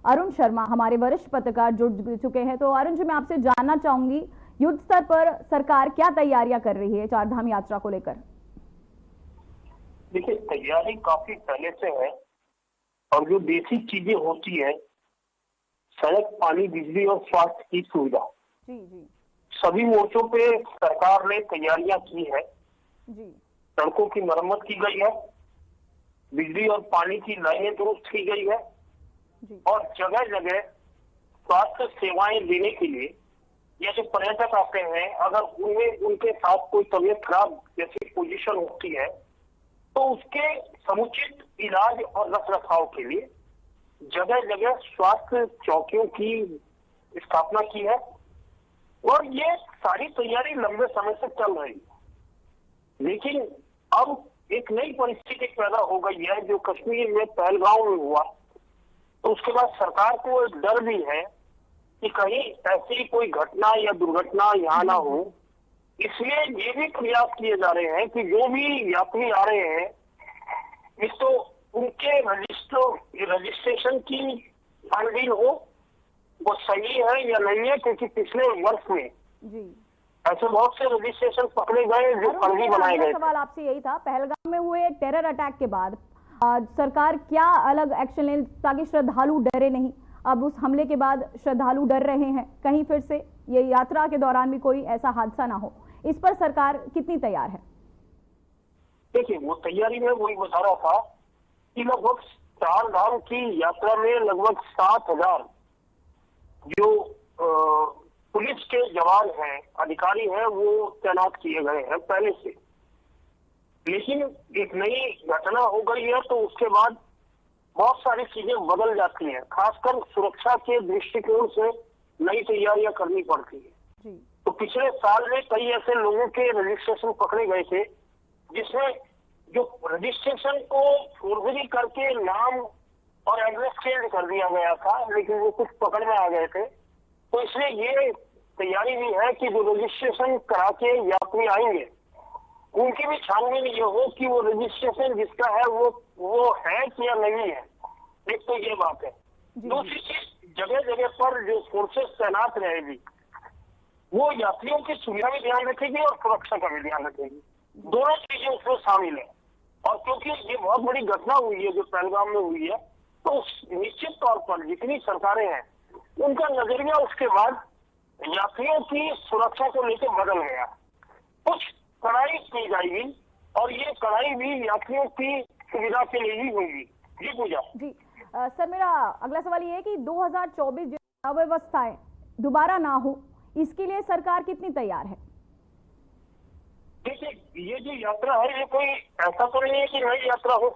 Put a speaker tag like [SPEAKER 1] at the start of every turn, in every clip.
[SPEAKER 1] अरुण शर्मा हमारे वरिष्ठ पत्रकार जुड़ चुके हैं। तो अरुण जी, मैं आपसे जानना चाहूंगी, युद्ध स्तर पर सरकार क्या तैयारियां कर रही है चारधाम यात्रा को लेकर?
[SPEAKER 2] देखिए, तैयारी काफी पहले से है और जो बेसिक चीजें होती है, सड़क, पानी, बिजली और स्वास्थ्य की सुविधा,
[SPEAKER 1] जी
[SPEAKER 2] सभी मोर्चों पे सरकार ने तैयारियां की है।
[SPEAKER 1] जी
[SPEAKER 2] सड़कों की मरम्मत की गई है, बिजली और पानी की लाइनें दुरुस्त की गई है
[SPEAKER 1] जी
[SPEAKER 2] और जगह जगह स्वास्थ्य सेवाएं देने के लिए या जो पर्यटक आते हैं, अगर उनमें उनके साथ कोई तबीयत खराब जैसी पोजीशन होती है तो उसके समुचित इलाज और रख रखाव के लिए जगह जगह स्वास्थ्य चौकियों की स्थापना की है और ये सारी तैयारी लंबे समय से चल रही है। लेकिन अब एक नई परिस्थिति पैदा हो गई है जो कश्मीर में पहलगाम में हुआ, तो उसके बाद सरकार को एक डर भी है कि कहीं ऐसी कोई घटना या दुर्घटना यहाँ ना हो। इसलिए ये भी प्रयास किए जा रहे हैं कि जो भी यात्री आ रहे हैं, एक तो उनके रजिस्ट्रेशन की छानबीन हो, वो सही है या नहीं है, क्योंकि पिछले वर्ष में
[SPEAKER 1] जी
[SPEAKER 2] ऐसे बहुत से रजिस्ट्रेशन पकड़े गए जो फर्जी बनाए गए।
[SPEAKER 1] सवाल आपसे यही था, पहलगाम में हुए टेरर अटैक के बाद सरकार क्या अलग एक्शन ले ताकि श्रद्धालु डरे नहीं? अब उस हमले के बाद श्रद्धालु डर रहे हैं, कहीं फिर से ये यात्रा के दौरान भी कोई ऐसा हादसा ना हो, इस पर सरकार कितनी तैयार है?
[SPEAKER 2] देखिए, वो तैयारी में वही बता रहा था कि लगभग चार धाम की यात्रा में लगभग 7,000 जो पुलिस के जवान हैं, अधिकारी हैं, वो तैनात किए गए हैं पहले से। लेकिन एक नई घटना हो गई है तो उसके बाद बहुत सारी चीजें बदल जाती हैं, खासकर सुरक्षा के दृष्टिकोण से नई तैयारियां करनी पड़ती है। तो पिछले साल में कई ऐसे लोगों के रजिस्ट्रेशन पकड़े गए थे जिसमें जो रजिस्ट्रेशन को फर्जी करके नाम और एड्रेस चेंज कर दिया गया था, लेकिन वो कुछ पकड़ में आ गए थे। तो इसलिए ये तैयारी भी है कि जो रजिस्ट्रेशन करा के यात्री आएंगे उनकी भी छानबीन ये हो कि वो रजिस्ट्रेशन जिसका है वो है कि या नहीं है। एक तो ये बात है। दूसरी चीज, जगह जगह पर जो फोर्सेस तैनात रहेगी वो यात्रियों की सुविधा भी ध्यान रखेगी और सुरक्षा का भी ध्यान रखेगी। दोनों चीजें उसमें शामिल है। और क्योंकि ये बहुत बड़ी घटना हुई है जो पहलगाम में हुई है, तो निश्चित तौर पर जितनी सरकारें हैं उनका नजरिया उसके बाद यात्रियों की सुरक्षा को लेकर बदल गया। कुछ कड़ाई की जाएगी और ये कड़ाई भी यात्रियों की सुविधा के लिए ही होगी। जी पूजा
[SPEAKER 1] जी सर, मेरा अगला सवाल ये है कि 2024 जो अव्यवस्थाएं दोबारा ना हो, इसके लिए सरकार कितनी तैयार है?
[SPEAKER 2] देखिए, ये जो यात्रा है ये कोई ऐसा तो नहीं है कि नई यात्रा हो।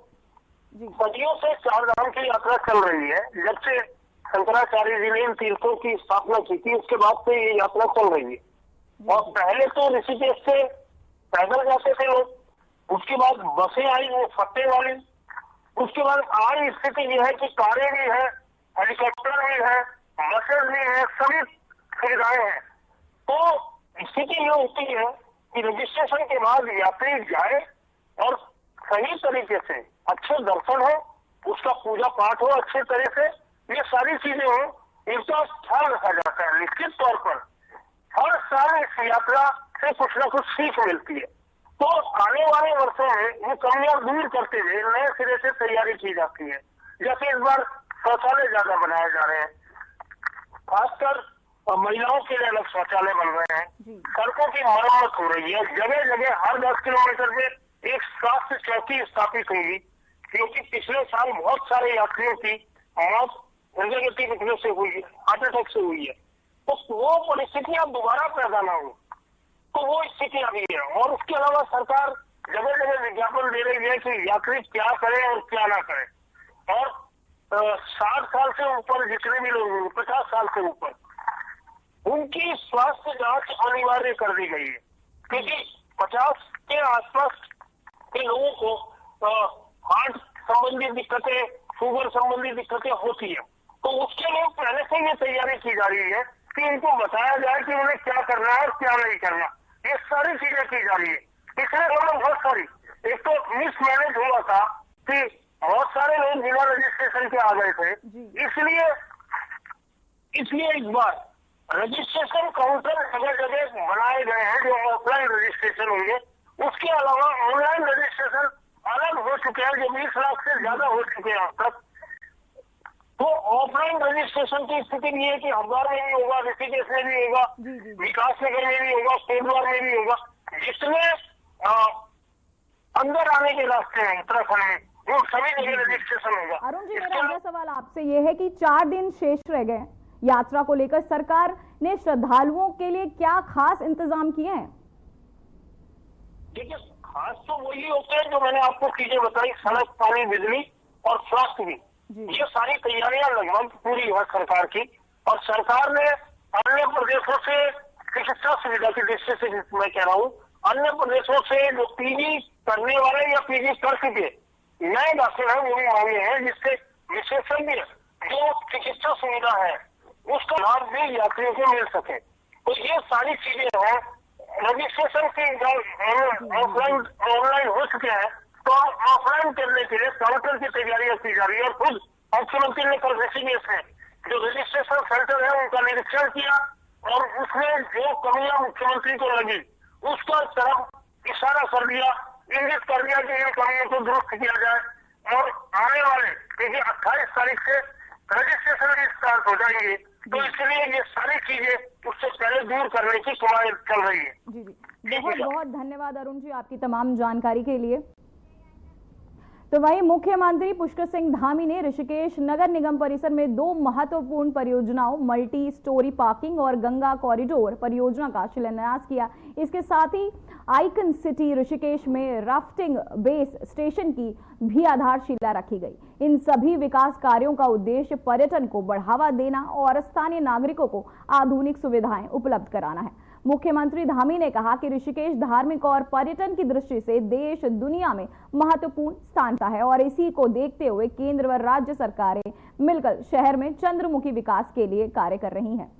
[SPEAKER 2] सदियों से चारधाम की यात्रा चल रही है। जब से शंकराचार्य जी ने इन तीर्थों की स्थापना की थी उसके बाद से ये यात्रा चल रही है। और पहले तो ऋषिकेश से पैदल जाते थे लोग, उसके बाद बसें आई वो फत्ते वाली, उसके बाद आज स्थिति ये है कि कारें भी है, हेलीकॉप्टर भी है, बसें भी है, सभी सुविधाएं हैं। तो स्थिति ये होती है कि रजिस्ट्रेशन के बाद यात्री जाए और सही तरीके से अच्छे दर्शन हो, उसका पूजा पाठ हो अच्छे तरह से, ये सारी चीजें हो, इसका ख्याल रखा जाता है। निश्चित तौर पर हर साल इस यात्रा से कुछ ना कुछ सीख मिलती है। तो आने वाले वर्षों में ये कमियां दूर करते हुए नए सिरे से तैयारी की जाती है। जैसे इस बार शौचालय ज्यादा बनाए जा रहे हैं, खासकर महिलाओं के लिए अलग शौचालय बन रहे हैं, सड़कों की मरम्मत हो रही है, जगह जगह हर 10 किलोमीटर में एक स्वास्थ्य चौकी स्थापित होगी, क्योंकि पिछले साल बहुत सारे यात्रियों की मौत हृदय गति रुकने से हुई है, हार्ट अटैक से हुई है। तो वो परिस्थितियां दोबारा पैदा ना हो, तो वो स्थिति अभी है। और उसके अलावा सरकार जगह जगह विज्ञापन दे रही है कि यात्री क्या करें और क्या ना करें। और 60 साल से ऊपर जितने भी लोग हैं, 50 साल से ऊपर, उनकी स्वास्थ्य जांच अनिवार्य कर दी गई है, क्योंकि 50 के आसपास के लोगों को हार्ट संबंधी दिक्कतें, शुगर संबंधी दिक्कतें होती है। तो उसके लिए पहले से ये तैयारी की जा रही है कि इनको बताया जाए कि उन्हें क्या करना है और क्या नहीं करना। ये सारी चीजें की जा रही है। पिछले लोग बहुत सारी, एक तो मिसमैनेज हुआ था कि बहुत सारे लोग बिना रजिस्ट्रेशन के आ गए थे, इसलिए इसलिए इस बार रजिस्ट्रेशन काउंटर जगह जगह बनाए गए हैं जो ऑफलाइन रजिस्ट्रेशन होंगे। उसके अलावा ऑनलाइन रजिस्ट्रेशन अलग हो चुके हैं जो 20 लाख से ज्यादा हो चुके हैं अब तक। तो ऑफलाइन रजिस्ट्रेशन की स्थिति ये है कि हरिद्वार में भी होगा, ऋषिकेश में भी होगा, विकास नगर में भी होगा, कोटद्वार में भी होगा। जिसमें अंदर आने के रास्ते हैं उत्तराखंड में वो सभी जगह रजिस्ट्रेशन होगा।
[SPEAKER 1] अरुण जी, मेरा अगला सवाल आपसे ये है कि 4 दिन शेष रह गए यात्रा को लेकर, सरकार ने श्रद्धालुओं के लिए क्या खास इंतजाम किए हैं?
[SPEAKER 2] देखिए, खास तो वही होते हैं जो मैंने आपको चीजें बताई, सड़क, पानी, बिजली और स्वास्थ्य भी। ये सारी तैयारियां लगभग पूरी है सरकार की। और सरकार ने अन्य प्रदेशों से चिकित्सा सुविधा की दृष्टि से मैं कह रहा हूँ, अन्य प्रदेशों से जो पीजी करने वाले या पीजी कर चुके नए डॉक्टर हैं वो भी मांगे हैं, जिससे विशेषज्ञ जो चिकित्सा सुविधा है उसका लाभ भी यात्रियों को मिल सके। तो ये सारी चीजें हैं। रजिस्ट्रेशन की ऑफलाइन ऑनलाइन हो चुके हैं, तो ऑफलाइन करने के लिए काउंटर की तैयारियां की जा रही है। और खुद मुख्यमंत्री ने कल ऋषिकेश में जो रजिस्ट्रेशन सेंटर है उनका निरीक्षण किया और उसमें जो कमियां मुख्यमंत्री को लगी उसका तरफ इशारा कर दिया, इंगित कर दिया कि इन कमियों को दुरुस्त किया जाए। और आने वाले क्योंकि 28 तारीख से रजिस्ट्रेशन भी स्टार्ट हो जाएंगे, तो इसलिए ये सारी चीजें उससे पहले दूर करने की कवायद चल रही है।
[SPEAKER 1] जी जी, बहुत बहुत धन्यवाद अरुण जी आपकी तमाम जानकारी के लिए। तो वहीं मुख्यमंत्री पुष्कर सिंह धामी ने ऋषिकेश नगर निगम परिसर में 2 महत्वपूर्ण परियोजनाओं मल्टी स्टोरी पार्किंग और गंगा कॉरिडोर परियोजना का शिलान्यास किया। इसके साथ ही आइकन सिटी ऋषिकेश में राफ्टिंग बेस स्टेशन की भी आधारशिला रखी गई। इन सभी विकास कार्यों का उद्देश्य पर्यटन को बढ़ावा देना और स्थानीय नागरिकों को आधुनिक सुविधाएं उपलब्ध कराना है। मुख्यमंत्री धामी ने कहा कि ऋषिकेश धार्मिक और पर्यटन की दृष्टि से देश दुनिया में महत्वपूर्ण स्थान का है और इसी को देखते हुए केंद्र व राज्य सरकारें मिलकर शहर में चंद्रमुखी विकास के लिए कार्य कर रही हैं।